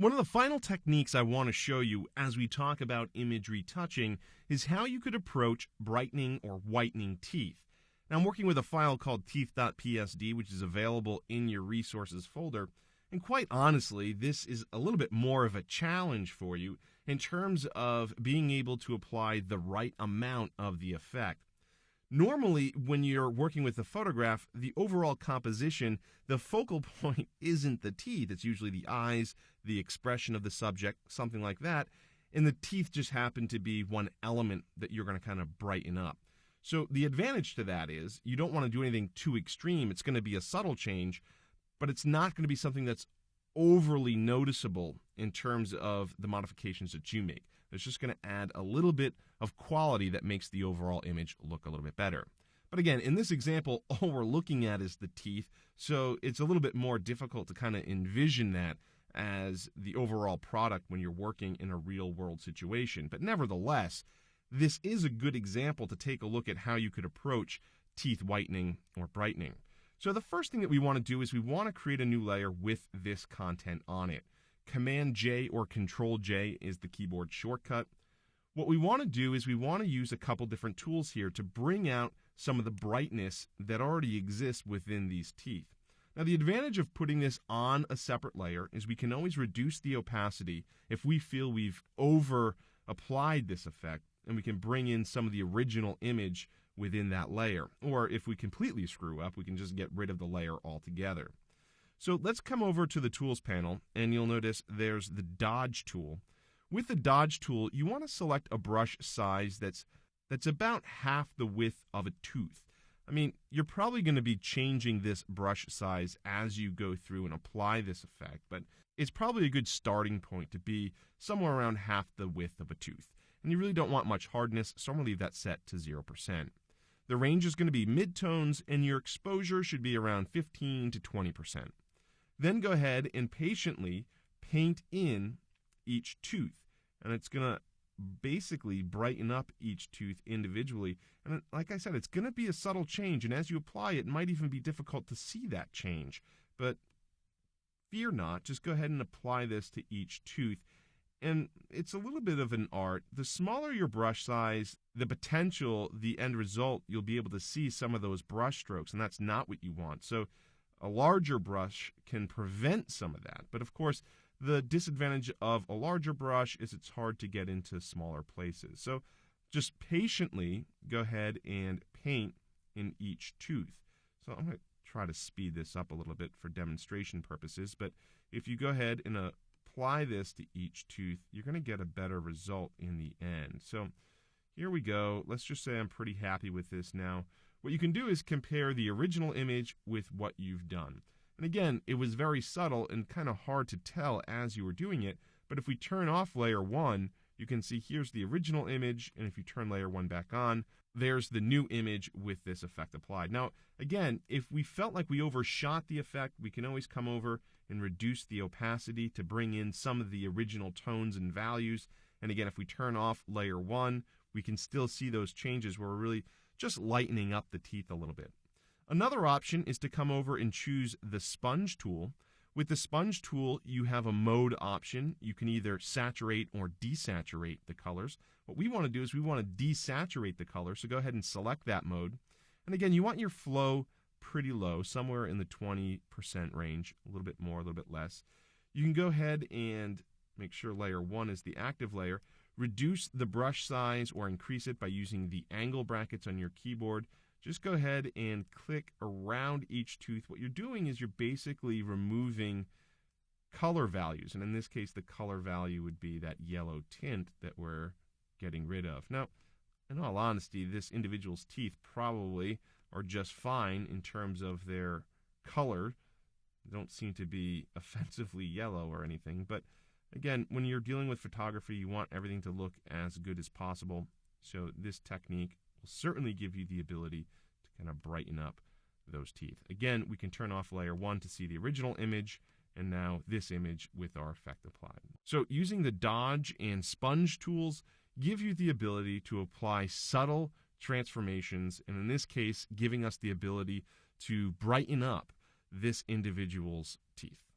One of the final techniques I want to show you as we talk about image retouching is how you could approach brightening or whitening teeth. Now, I'm working with a file called teeth.psd, which is available in your resources folder. And quite honestly, this is a little bit more of a challenge for you in terms of being able to apply the right amount of the effect. Normally, when you're working with a photograph, the overall composition, the focal point isn't the teeth. It's usually the eyes, the expression of the subject, something like that. And the teeth just happen to be one element that you're going to kind of brighten up. So the advantage to that is you don't want to do anything too extreme. It's going to be a subtle change, but it's not going to be something that's overly noticeable in terms of the modifications that you make. It's just going to add a little bit of quality that makes the overall image look a little bit better. But again, in this example, all we're looking at is the teeth, so it's a little bit more difficult to kind of envision that as the overall product when you're working in a real-world situation. But nevertheless, this is a good example to take a look at how you could approach teeth whitening or brightening. So the first thing that we want to do is we want to create a new layer with this content on it. Command J or Control J is the keyboard shortcut. What we want to do is we want to use a couple different tools here to bring out some of the brightness that already exists within these teeth. Now, the advantage of putting this on a separate layer is we can always reduce the opacity if we feel we've over applied this effect, and we can bring in some of the original image within that layer. Or if we completely screw up, we can just get rid of the layer altogether. So let's come over to the Tools panel, and you'll notice there's the Dodge tool. With the Dodge tool, you want to select a brush size that's about half the width of a tooth. I mean, you're probably going to be changing this brush size as you go through and apply this effect, but it's probably a good starting point to be somewhere around half the width of a tooth. And you really don't want much hardness, so I'm going to leave that set to 0%. The range is going to be midtones, and your exposure should be around 15 to 20%. Then go ahead and patiently paint in each tooth, and it's going to basically brighten up each tooth individually. And like I said, it's going to be a subtle change, and as you apply it, it might even be difficult to see that change. But fear not, just go ahead and apply this to each tooth. And it's a little bit of an art. The smaller your brush size, the potential, the end result, you'll be able to see some of those brush strokes, and that's not what you want. So a larger brush can prevent some of that. But of course, the disadvantage of a larger brush is it's hard to get into smaller places. So just patiently go ahead and paint in each tooth. So I'm going to try to speed this up a little bit for demonstration purposes. But if you go ahead and apply this to each tooth, you're going to get a better result in the end. So here we go. Let's just say I'm pretty happy with this now. What you can do is compare the original image with what you've done. And again, it was very subtle and kind of hard to tell as you were doing it, but if we turn off layer 1, you can see here's the original image, and if you turn layer 1 back on, there's the new image with this effect applied. Now, again, if we felt like we overshot the effect, we can always come over and reduce the opacity to bring in some of the original tones and values. And again, if we turn off layer 1, we can still see those changes where we're really just lightening up the teeth a little bit. Another option is to come over and choose the sponge tool. With the sponge tool, you have a mode option. You can either saturate or desaturate the colors. What we want to do is we want to desaturate the color, so go ahead and select that mode. And again, you want your flow pretty low, somewhere in the 20% range, a little bit more, a little bit less. You can go ahead and make sure layer 1 is the active layer. Reduce the brush size or increase it by using the angle brackets on your keyboard. Just go ahead and click around each tooth. What you're doing is you're basically removing color values. And in this case, the color value would be that yellow tint that we're getting rid of. Now, in all honesty, this individual's teeth probably are just fine in terms of their color. They don't seem to be offensively yellow or anything. But again, when you're dealing with photography, you want everything to look as good as possible. So this technique will certainly give you the ability to kind of brighten up those teeth. Again, we can turn off layer 1 to see the original image, and now this image with our effect applied. So using the Dodge and Sponge tools give you the ability to apply subtle transformations, and in this case, giving us the ability to brighten up this individual's teeth.